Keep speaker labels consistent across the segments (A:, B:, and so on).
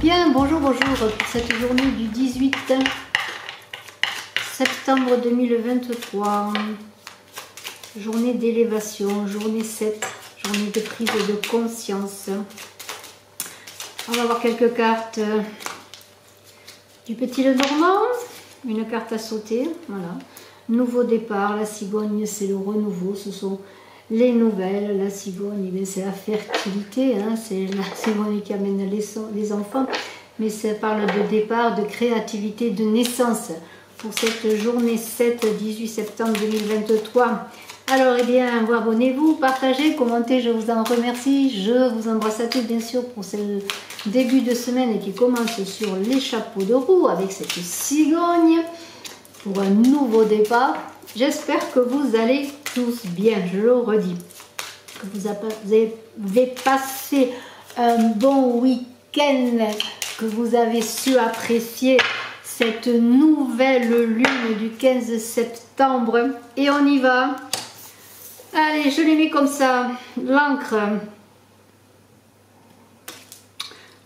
A: Bien, bonjour pour cette journée du 18 septembre 2023. Journée d'élévation, journée 7, journée de prise de conscience. On va voir quelques cartes du Petit Lenormand, une carte à sauter, voilà. Nouveau départ, la cigogne c'est le renouveau, ce sont les nouvelles. La cigogne, c'est la fertilité, hein, c'est la cigogne qui amène les enfants, mais ça parle de départ, de créativité, de naissance pour cette journée 7-18 septembre 2023. Alors, eh bien, abonnez-vous, partagez, commentez, je vous en remercie. Je vous embrasse à tous, bien sûr, pour ce début de semaine qui commence sur les chapeaux de roue avec cette cigogne pour un nouveau départ. J'espère que vous allez tous bien, je le redis, que vous avez passé un bon week-end, que vous avez su apprécier cette nouvelle lune du 15 septembre. Et on y va. Allez, je les mets comme ça. L'encre,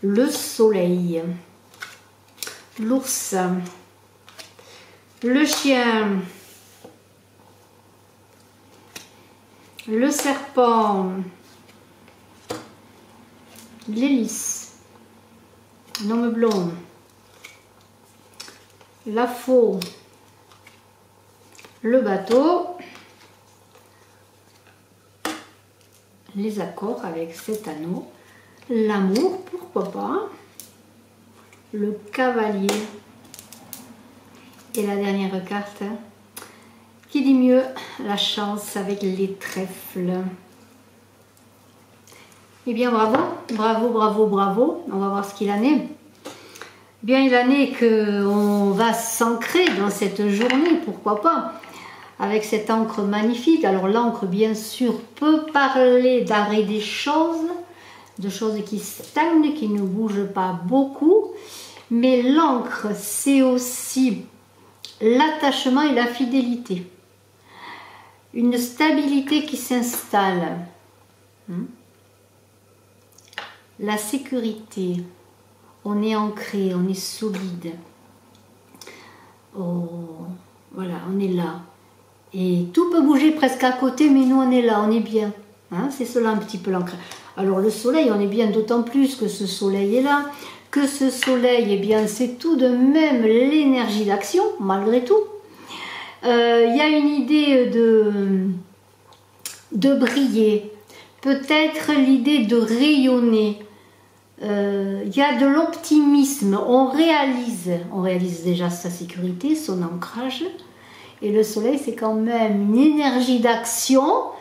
A: le soleil, l'ours, le chien, le serpent, l'hélice, l'homme blond, la faux, le bateau, les accords avec cet anneau, l'amour, pourquoi pas, le cavalier et la dernière carte qui dit mieux, la chance avec les trèfles. Eh bien bravo, bravo, bravo, bravo, on va voir ce qu'il en est. Bien, il en est qu'on va s'ancrer dans cette journée, pourquoi pas, avec cette encre magnifique. Alors l'encre, bien sûr, peut parler d'arrêt des choses, de choses qui stagnent, qui ne bougent pas beaucoup, mais l'encre, c'est aussi l'attachement et la fidélité. Une stabilité qui s'installe. La sécurité. On est ancré, on est solide. Oh, voilà, on est là. Et tout peut bouger presque à côté, mais nous on est là, on est bien. Hein, c'est cela un petit peu l'ancrage. Alors le soleil, on est bien d'autant plus que ce soleil est là. Que ce soleil, eh bien, c'est tout de même l'énergie d'action, malgré tout. Il y a une idée de briller, peut-être l'idée de rayonner. Il y a de l'optimisme, on réalise déjà sa sécurité, son ancrage. Et le soleil, c'est quand même une énergie d'action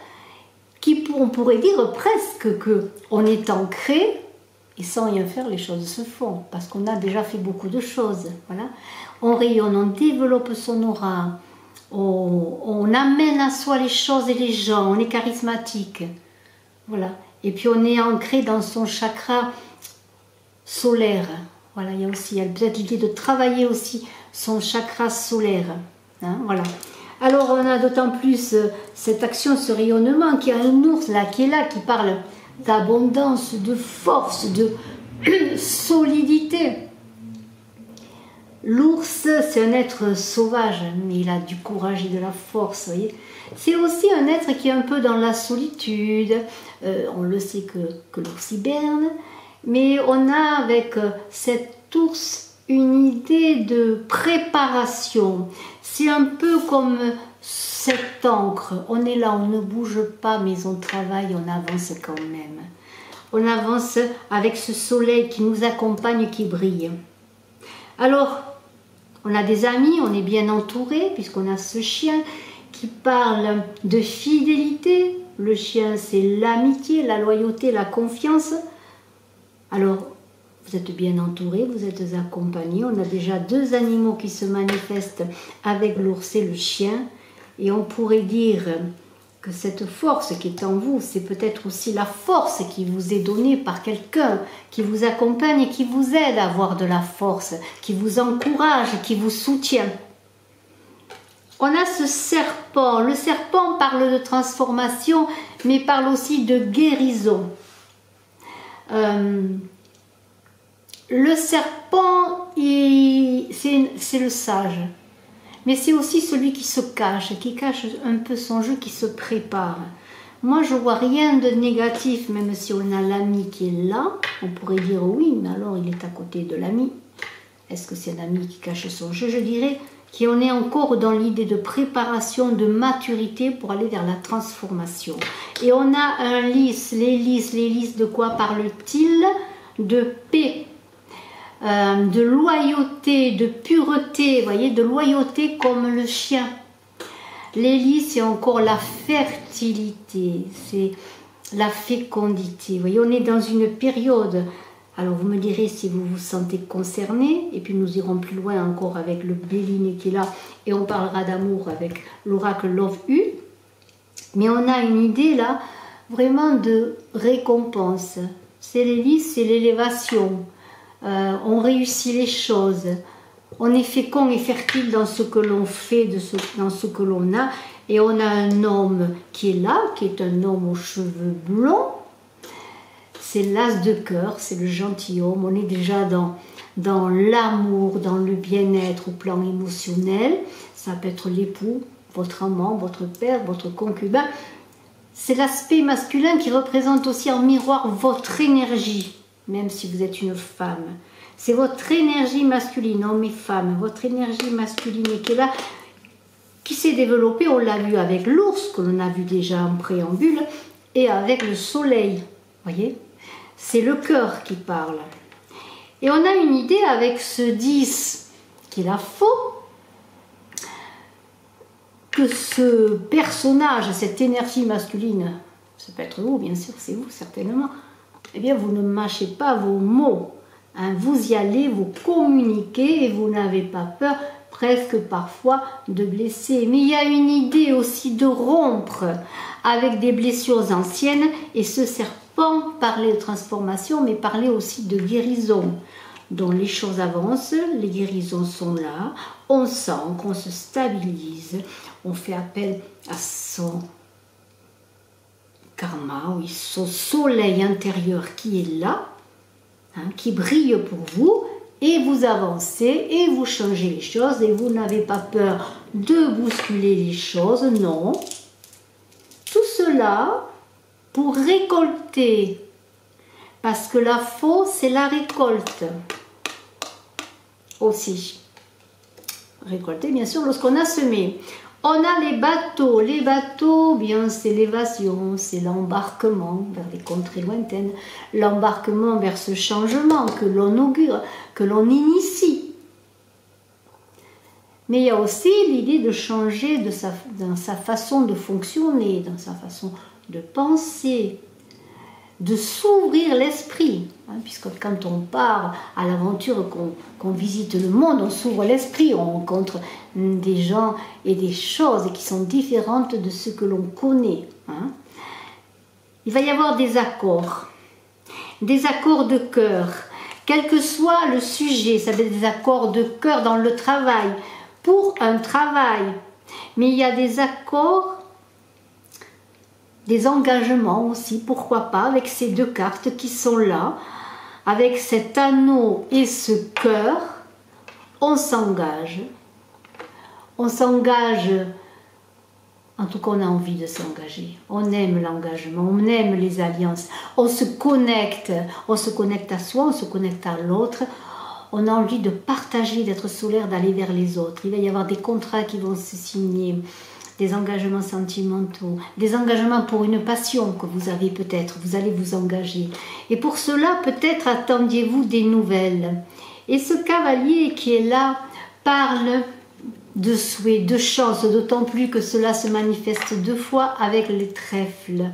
A: qui, on pourrait dire presque qu'on est ancré. Et sans rien faire, les choses se font, parce qu'on a déjà fait beaucoup de choses. Voilà. On rayonne, on développe son aura, on amène à soi les choses et les gens, on est charismatique. Voilà. Et puis on est ancré dans son chakra solaire. Voilà, il y a peut-être l'idée de travailler aussi son chakra solaire. Hein, voilà. Alors on a d'autant plus cette action, ce rayonnement, qui a un ours là, qui est là, qui parle d'abondance, de force, de solidité. L'ours, c'est un être sauvage, mais il a du courage et de la force, voyez. C'est aussi un être qui est un peu dans la solitude. On le sait que l'ours hiberne, mais on a avec cet ours une idée de préparation. C'est un peu comme cette encre. On est là, on ne bouge pas, mais on travaille, on avance quand même. On avance avec ce soleil qui nous accompagne, qui brille. Alors, on a des amis, on est bien entouré, puisqu'on a ce chien qui parle de fidélité. Le chien, c'est l'amitié, la loyauté, la confiance. Alors, vous êtes bien entouré, vous êtes accompagné. On a déjà deux animaux qui se manifestent avec l'ours et le chien. Et on pourrait dire que cette force qui est en vous, c'est peut-être aussi la force qui vous est donnée par quelqu'un qui vous accompagne et qui vous aide à avoir de la force, qui vous encourage, qui vous soutient. On a ce serpent. Le serpent parle de transformation, mais parle aussi de guérison. Le serpent, c'est le sage. Mais c'est aussi celui qui se cache, qui cache un peu son jeu, qui se prépare. Moi, je vois rien de négatif, même si on a l'ami qui est là. On pourrait dire oui, mais alors il est à côté de l'ami. Est-ce que c'est un ami qui cache son jeu? Je dirais qu'on est encore dans l'idée de préparation, de maturité pour aller vers la transformation. Et on a un lys, les lys, de quoi parle-t-il? De paix, de loyauté, de pureté, vous voyez, de loyauté comme le chien. Les lys, c'est encore la fertilité, c'est la fécondité. Vous voyez, on est dans une période. Alors vous me direz si vous vous sentez concerné, et puis nous irons plus loin encore avec le Béliné qui est là, et on parlera d'amour avec l'oracle Love U. Mais on a une idée là, vraiment de récompense. C'est les lys, c'est l'élévation. On réussit les choses. On est fécond et fertile dans ce que l'on fait, dans ce que l'on a. Et on a un homme qui est là, qui est un homme aux cheveux blonds. C'est l'as de cœur, c'est le gentilhomme. On est déjà dans l'amour, dans le bien-être au plan émotionnel. Ça peut être l'époux, votre amant, votre père, votre concubin. C'est l'aspect masculin qui représente aussi en miroir votre énergie, même si vous êtes une femme. C'est votre énergie masculine, hommes et femmes, votre énergie masculine qui est là, qui s'est développée, on l'a vu avec l'ours, que l'on a vu déjà en préambule, et avec le soleil, voyez. C'est le cœur qui parle. Et on a une idée avec ce 10, qui est la faux, que ce personnage, cette énergie masculine, ça peut être vous, bien sûr, c'est vous certainement, eh bien vous ne mâchez pas vos mots. Hein, vous y allez, vous communiquez et vous n'avez pas peur, presque parfois, de blesser. Mais il y a une idée aussi de rompre avec des blessures anciennes, et ce serpent parlait de transformation, mais parlait aussi de guérison. Donc les choses avancent, les guérisons sont là, on sent qu'on se stabilise, on fait appel à son karma, oui, son soleil intérieur qui est là, hein, qui brille pour vous, et vous avancez et vous changez les choses et vous n'avez pas peur de bousculer les choses, non. Tout cela pour récolter, parce que la faux, c'est la récolte aussi. Récolter, bien sûr, lorsqu'on a semé. On a les bateaux, bien c'est l'évasion, c'est l'embarquement vers des contrées lointaines, l'embarquement vers ce changement que l'on augure, que l'on initie. Mais il y a aussi l'idée de changer dans sa façon de fonctionner, dans sa façon de penser, de s'ouvrir l'esprit, hein, puisque quand on part à l'aventure, qu'on visite le monde, on s'ouvre l'esprit, on rencontre des gens et des choses qui sont différentes de ce que l'on connaît. Hein. Il va y avoir des accords de cœur, quel que soit le sujet, ça va être des accords de cœur dans le travail, pour un travail, mais il y a des accords, des engagements aussi, pourquoi pas, avec ces deux cartes qui sont là, avec cet anneau et ce cœur, on s'engage. On s'engage, en tout cas on a envie de s'engager, on aime l'engagement, on aime les alliances, on se connecte à soi, on se connecte à l'autre, on a envie de partager, d'être solaire, d'aller vers les autres. Il va y avoir des contrats qui vont se signer, des engagements sentimentaux, des engagements pour une passion que vous avez peut-être, vous allez vous engager. Et pour cela, peut-être attendiez-vous des nouvelles. Et ce cavalier qui est là parle de souhait, de chance, d'autant plus que cela se manifeste deux fois avec les trèfles.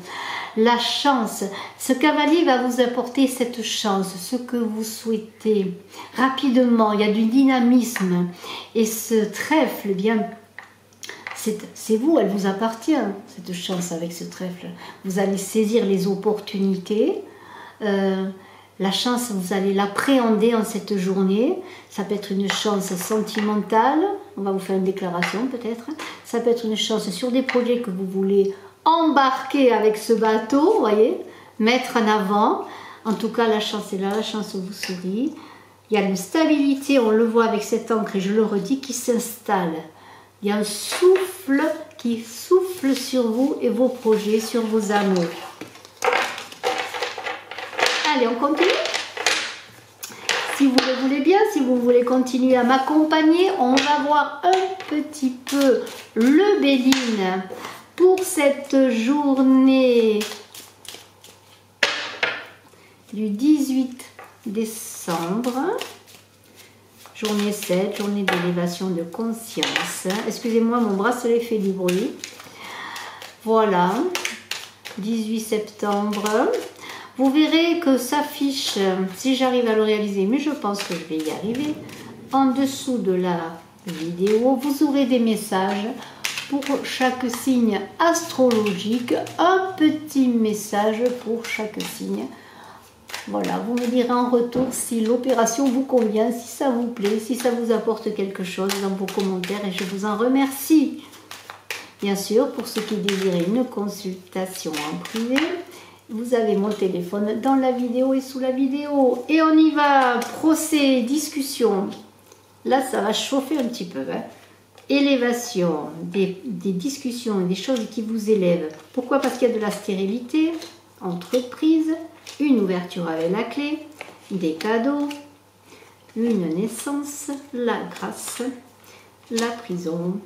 A: La chance, ce cavalier va vous apporter cette chance, ce que vous souhaitez. Rapidement, il y a du dynamisme. Et ce trèfle, eh bien, c'est vous, elle vous appartient, cette chance avec ce trèfle. Vous allez saisir les opportunités. La chance, vous allez l'appréhender en cette journée. Ça peut être une chance sentimentale. On va vous faire une déclaration peut-être. Ça peut être une chance sur des projets que vous voulez embarquer avec ce bateau, vous voyez, mettre en avant. En tout cas, la chance est là, la chance vous sourit. Il y a une stabilité, on le voit avec cette encre, et je le redis, qui s'installe. Il y a un souffle qui souffle sur vous et vos projets, sur vos amours. Allez, on continue. Si vous le voulez bien, si vous voulez continuer à m'accompagner, on va voir un petit peu le Béline pour cette journée du 18 décembre. Journée 7, journée d'élévation de conscience. Excusez-moi, mon bracelet fait du bruit. Voilà, 18 septembre. Vous verrez que s'affiche, si j'arrive à le réaliser, mais je pense que je vais y arriver, en dessous de la vidéo, vous aurez des messages pour chaque signe astrologique, un petit message pour chaque signe. Voilà, vous me direz en retour si l'opération vous convient, si ça vous plaît, si ça vous apporte quelque chose dans vos commentaires et je vous en remercie. Bien sûr, pour ceux qui désirent une consultation en privé, vous avez mon téléphone dans la vidéo et sous la vidéo. Et on y va, procès, discussion. Là, ça va chauffer un petit peu. Hein. Élévation, des discussions et des choses qui vous élèvent. Pourquoi? Parce qu'il y a de la stérilité, entreprise, une ouverture avec la clé, des cadeaux, une naissance, la grâce, la prison,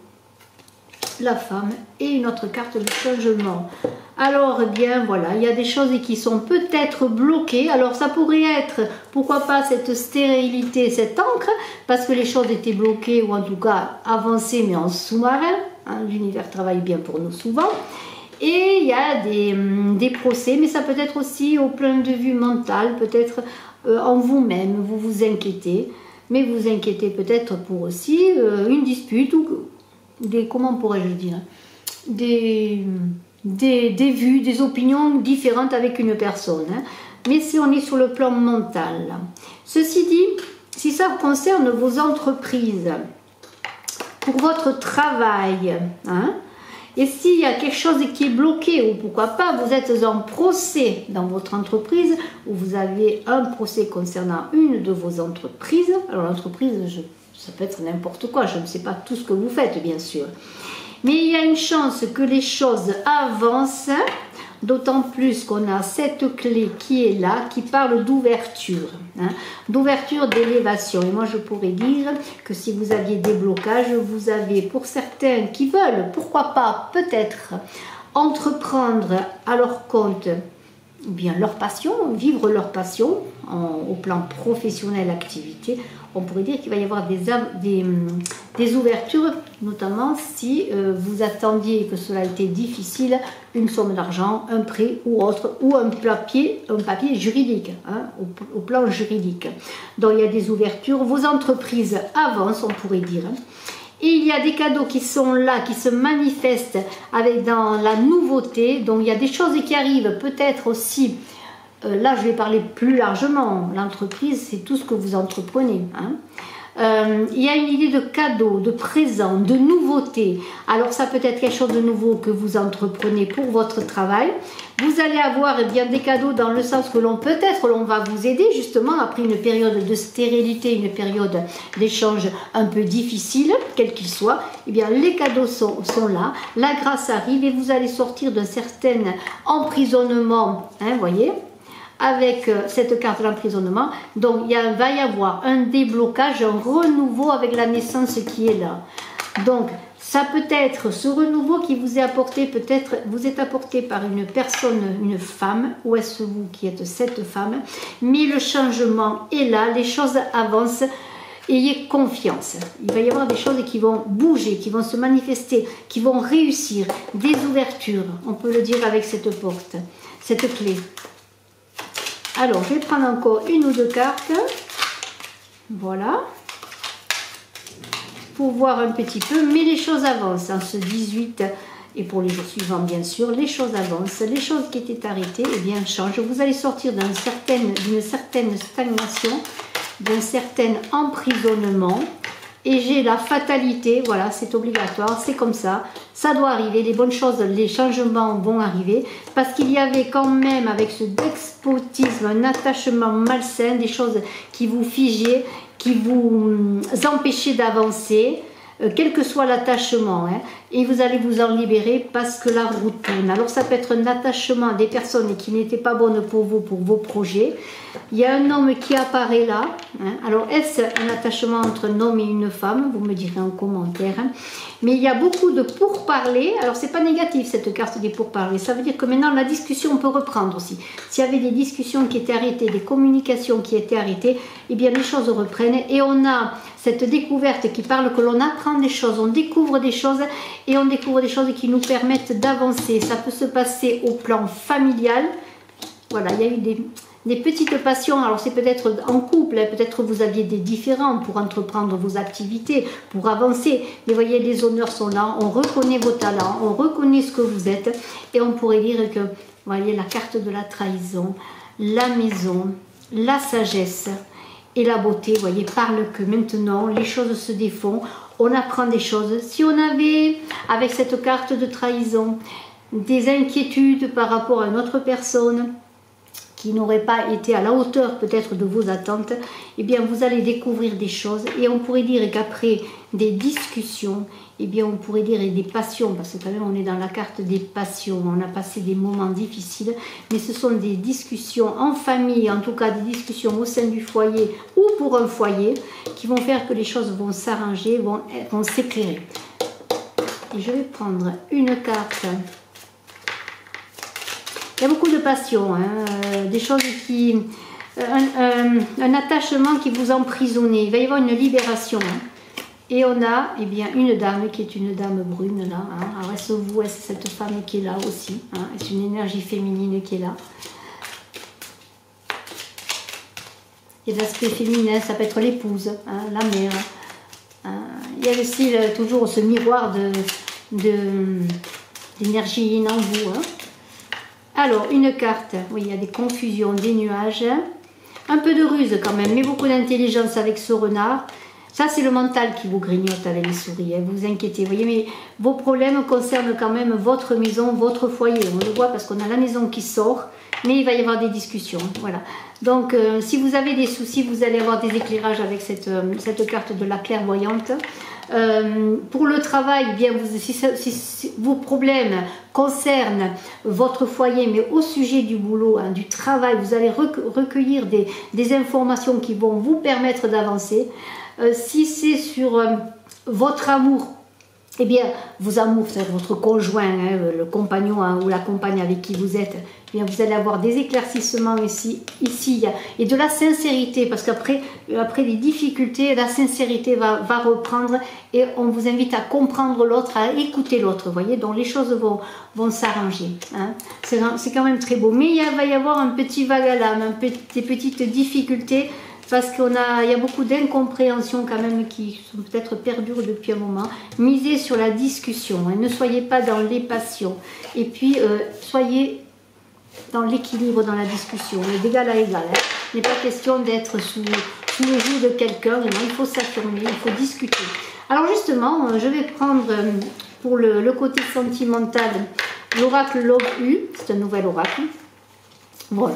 A: la femme et une autre carte de changement. Alors, eh bien, voilà, il y a des choses qui sont peut-être bloquées. Alors, ça pourrait être, pourquoi pas, cette stérilité, cette encre, parce que les choses étaient bloquées, ou en tout cas avancées, mais en sous-marin. Hein, l'univers travaille bien pour nous souvent. Et il y a des procès, mais ça peut être aussi au point de vue mental, peut-être en vous-même, vous vous inquiétez. Mais vous vous inquiétez peut-être pour aussi une dispute ou comment pourrais-je dire, des vues, des opinions différentes avec une personne. Hein. Mais si on est sur le plan mental. Ceci dit, si ça concerne vos entreprises, pour votre travail, hein, et s'il y a quelque chose qui est bloqué, ou pourquoi pas, vous êtes en procès dans votre entreprise, ou vous avez un procès concernant une de vos entreprises, alors l'entreprise, ça peut être n'importe quoi, je ne sais pas tout ce que vous faites, bien sûr. Mais il y a une chance que les choses avancent, d'autant plus qu'on a cette clé qui est là, qui parle d'ouverture, hein, d'ouverture, d'élévation. Et moi, je pourrais dire que si vous aviez des blocages, vous avez, pour certains qui veulent, pourquoi pas, peut-être, entreprendre à leur compte bien leur passion, vivre leur passion au plan professionnel, activité, on pourrait dire qu'il va y avoir des ouvertures, notamment si vous attendiez que cela était difficile, une somme d'argent, un prêt ou autre, ou un papier juridique, hein, au plan juridique. Donc il y a des ouvertures, vos entreprises avancent, on pourrait dire. Et il y a des cadeaux qui sont là, qui se manifestent dans la nouveauté. Donc il y a des choses qui arrivent, peut-être aussi, là je vais parler plus largement, l'entreprise c'est tout ce que vous entreprenez. Hein. Il y a une idée de cadeau, de présent, de nouveauté. Alors ça peut être quelque chose de nouveau que vous entreprenez pour votre travail. Vous allez avoir bien des cadeaux dans le sens que peut-être l'on va vous aider justement après une période de stérilité, une période d'échange un peu difficile, quel qu'il soit. Eh bien les cadeaux sont là, la grâce arrive et vous allez sortir d'un certain emprisonnement, hein, voyez, avec cette carte d'emprisonnement. Donc il va y avoir un déblocage, un renouveau avec la naissance qui est là. Donc ça peut être ce renouveau qui vous est apporté, peut-être vous êtes apporté par une personne, une femme, ou est-ce vous qui êtes cette femme, mais le changement est là, les choses avancent, ayez confiance. Il va y avoir des choses qui vont bouger, qui vont se manifester, qui vont réussir, des ouvertures, on peut le dire avec cette porte, cette clé. Alors, je vais prendre encore une ou deux cartes. Voilà. Pour voir un petit peu. Mais les choses avancent. En ce 18 et pour les jours suivants, bien sûr, les choses avancent. Les choses qui étaient arrêtées, eh bien, changent. Vous allez sortir d'une certaine stagnation, d'un certain emprisonnement. et j'ai la fatalité. Voilà, c'est obligatoire, c'est comme ça. Ça doit arriver, les bonnes choses, les changements vont arriver. Parce qu'il y avait quand même, avec ce despotisme, un attachement malsain, des choses qui vous figeaient, qui vous empêchaient d'avancer. Quel que soit l'attachement, hein, et vous allez vous en libérer parce que la roue tourne. Alors ça peut être un attachement à des personnes qui n'étaient pas bonnes pour vous, pour vos projets. Il y a un homme qui apparaît là. Hein. Alors est-ce un attachement entre un homme et une femme? Vous me direz en commentaire. Hein. Mais il y a beaucoup de pourparlers. Alors c'est pas négatif cette carte des pourparlers. Ça veut dire que maintenant la discussion peut reprendre aussi. S'il y avait des discussions qui étaient arrêtées, des communications qui étaient arrêtées, eh bien les choses reprennent. Et on a cette découverte qui parle que l'on apprend des choses, on découvre des choses et on découvre des choses qui nous permettent d'avancer. Ça peut se passer au plan familial. Voilà, il y a eu des petites passions. Alors c'est peut-être en couple, hein, peut-être vous aviez des différends pour entreprendre vos activités, pour avancer. Mais voyez, les honneurs sont là, on reconnaît vos talents, on reconnaît ce que vous êtes. Et on pourrait dire que, voyez, la carte de la trahison, la maison, la sagesse et la beauté, vous voyez, parle que maintenant les choses se défont, on apprend des choses. Si on avait, avec cette carte de trahison, des inquiétudes par rapport à une autre personne qui n'aurait pas été à la hauteur peut-être de vos attentes, eh bien vous allez découvrir des choses et on pourrait dire qu'après des discussions, eh bien on pourrait dire des passions, parce que quand même on est dans la carte des passions, on a passé des moments difficiles, mais ce sont des discussions en famille, en tout cas des discussions au sein du foyer ou pour un foyer, qui vont faire que les choses vont s'arranger, vont s'éclairer. Et je vais prendre une carte. Il y a beaucoup de passion, hein, des choses qui... un attachement qui vous emprisonnait. Il va y avoir une libération. Hein. Et on a eh bien, une dame qui est une dame brune là. Hein. Alors est-ce vous, est-ce cette femme qui est là aussi, hein. C'est une énergie féminine qui est là. Il y a l'aspect féminin, ça peut être l'épouse, hein, la mère. Hein. Il y a aussi toujours ce miroir d'énergie yin en vous. Hein. Alors, une carte, oui, il y a des confusions, des nuages, un peu de ruse quand même, mais beaucoup d'intelligence avec ce renard. Ça, c'est le mental qui vous grignote avec les souris, hein, vous inquiétez, vous voyez, mais vos problèmes concernent quand même votre maison, votre foyer. On le voit parce qu'on a la maison qui sort, mais il va y avoir des discussions, voilà. Donc, si vous avez des soucis, vous allez avoir des éclairages avec cette carte de la clairvoyante. Pour le travail, eh bien, si vos problèmes concernent votre foyer, mais au sujet du boulot, hein, du travail, vous allez recueillir des informations qui vont vous permettre d'avancer. Si c'est sur votre amour, eh bien, vos amours, c'est votre conjoint, hein, le compagnon hein, ou la compagne avec qui vous êtes, eh bien, vous allez avoir des éclaircissements ici et de la sincérité, parce qu'après les difficultés, la sincérité va reprendre et on vous invite à comprendre l'autre, à écouter l'autre, voyez, donc les choses vont s'arranger. Hein. C'est quand même très beau, mais il va y avoir un petit vague à l'âme, des petites difficultés, parce qu'il y a beaucoup d'incompréhensions quand même qui sont peut-être perdures depuis un moment. Misez sur la discussion, hein. Ne soyez pas dans les passions. Et puis, soyez dans l'équilibre dans la discussion, d'égal à égal. Hein. Il n'est pas question d'être sous le joug de quelqu'un, il faut s'affirmer, il faut discuter. Alors justement, je vais prendre pour le côté sentimental l'oracle Love U, c'est un nouvel oracle. Voilà.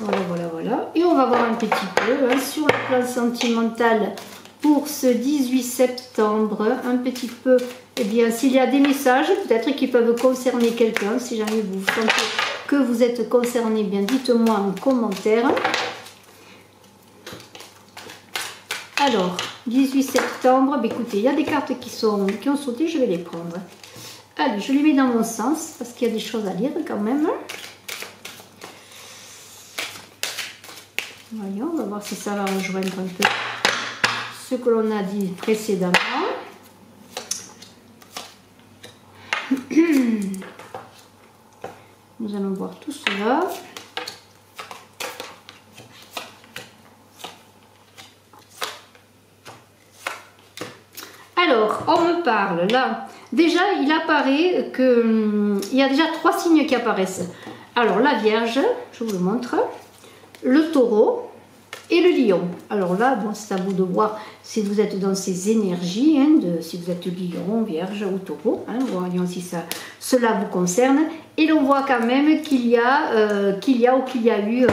A: Voilà. Et on va voir un petit peu hein, sur le plan sentimental pour ce 18 septembre, un petit peu, eh bien, s'il y a des messages peut-être qui peuvent concerner quelqu'un, si jamais vous sentez que vous êtes concerné, bien dites-moi en commentaire. Alors, 18 septembre, écoutez, il y a des cartes qui ont sauté, je vais les prendre. Allez, je les mets dans mon sens, parce qu'il y a des choses à lire quand même. Voyons, on va voir si ça va rejoindre un peu ce que l'on a dit précédemment. Nous allons voir tout cela. Alors, on me parle là. Déjà, il apparaît qu'il y a déjà 3 signes qui apparaissent. Alors, la Vierge, je vous le montre. Le Taureau, Et le lion, alors là, bon, c'est à vous de voir si vous êtes dans ces énergies, hein, si vous êtes lion, vierge ou taureau, hein, voyons si cela vous concerne. Et l'on voit quand même qu'il y a eu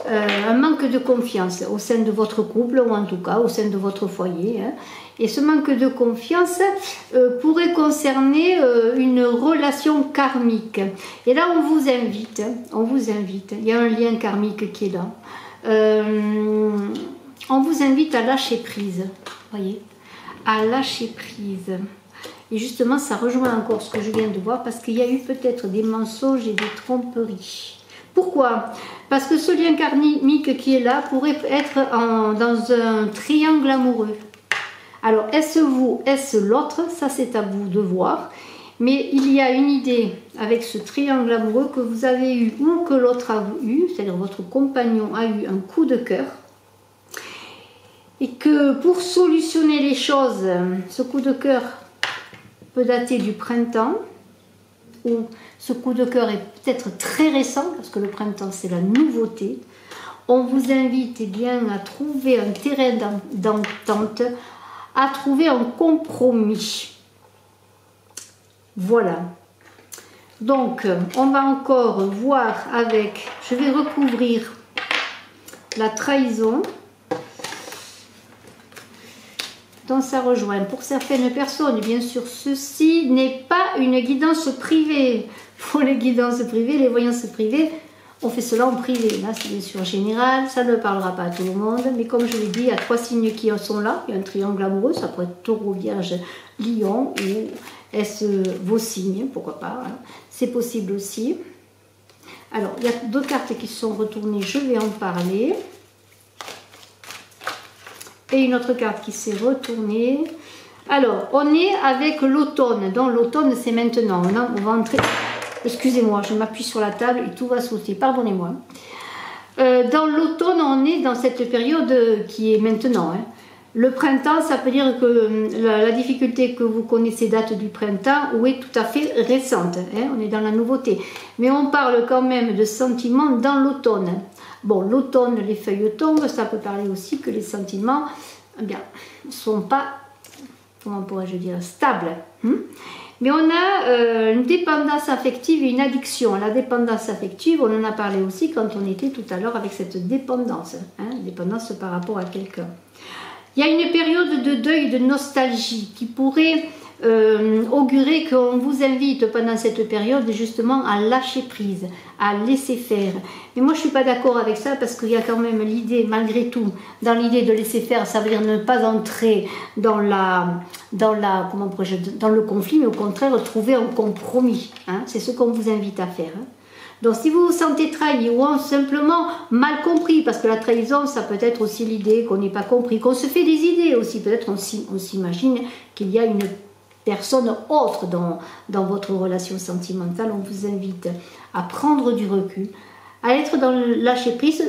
A: un manque de confiance au sein de votre couple, ou en tout cas au sein de votre foyer. Hein. Et ce manque de confiance pourrait concerner une relation karmique. Et là, on vous invite, il y a un lien karmique qui est là. On vous invite à lâcher prise, voyez, à lâcher prise. Et justement, ça rejoint encore ce que je viens de voir, parce qu'il y a eu peut-être des mensonges et des tromperies. Pourquoi? Parce que ce lien karmique qui est là pourrait être dans un triangle amoureux. Alors, est-ce vous, est-ce l'autre? Ça, c'est à vous de voir. Mais il y a une idée avec ce triangle amoureux que vous avez eu ou que l'autre a eu, c'est-à-dire votre compagnon a eu un coup de cœur. Et que pour solutionner les choses, ce coup de cœur peut dater du printemps, ou ce coup de cœur est peut-être très récent, parce que le printemps c'est la nouveauté. On vous invite bien à trouver un terrain d'entente, à trouver un compromis. Voilà. Donc, on va encore voir avec, je vais recouvrir la trahison. Donc ça rejoint. Pour certaines personnes, bien sûr, ceci n'est pas une guidance privée. Pour les guidances privées, les voyances privées, on fait cela en privé. Là, c'est bien sûr général, ça ne parlera pas à tout le monde. Mais comme je l'ai dit, il y a 3 signes qui sont là. Il y a un triangle amoureux, ça pourrait être taureau, vierge, lion, ou est-ce vos signes, pourquoi pas. Hein. C'est possible aussi. Alors, il y a 2 cartes qui sont retournées, je vais en parler. Et une autre carte qui s'est retournée. Alors, on est avec l'automne. Donc, l'automne, c'est maintenant. On va entrer... Excusez-moi, je m'appuie sur la table et tout va sauter. Pardonnez-moi. Dans l'automne, on est dans cette période qui est maintenant. Hein. Le printemps, ça peut dire que la difficulté que vous connaissez date du printemps ou est tout à fait récente. Hein. On est dans la nouveauté. Mais on parle quand même de sentiments dans l'automne. Bon, l'automne, les feuilles tombent, ça peut parler aussi que les sentiments ne sont pas, comment pourrais-je dire, stables. Mais on a une dépendance affective et une addiction. La dépendance affective, on en a parlé aussi quand on était tout à l'heure avec cette dépendance, hein, dépendance par rapport à quelqu'un. Il y a une période de deuil, de nostalgie qui pourrait augurer qu'on vous invite pendant cette période justement à lâcher prise, à laisser faire. Mais moi je ne suis pas d'accord avec ça parce qu'il y a quand même l'idée, malgré tout, dans l'idée de laisser faire, ça veut dire ne pas entrer dans le conflit, mais au contraire trouver un compromis. Hein, c'est ce qu'on vous invite à faire. Hein. Donc si vous vous sentez trahi ou simplement mal compris, parce que la trahison, ça peut être aussi l'idée qu'on n'ait pas compris, qu'on se fait des idées aussi, peut-être on s'imagine qu'il y a une personne autre dans votre relation sentimentale. On vous invite à prendre du recul, à être dans le lâcher prise,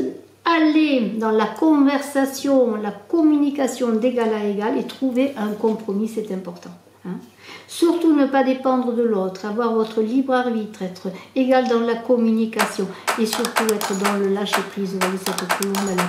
A: aller dans la conversation, la communication d'égal à égal et trouver un compromis, c'est important. Hein. Surtout ne pas dépendre de l'autre, avoir votre libre arbitre, être égal dans la communication et surtout être dans le lâcher prise. Vous voyez cette colombe, elle a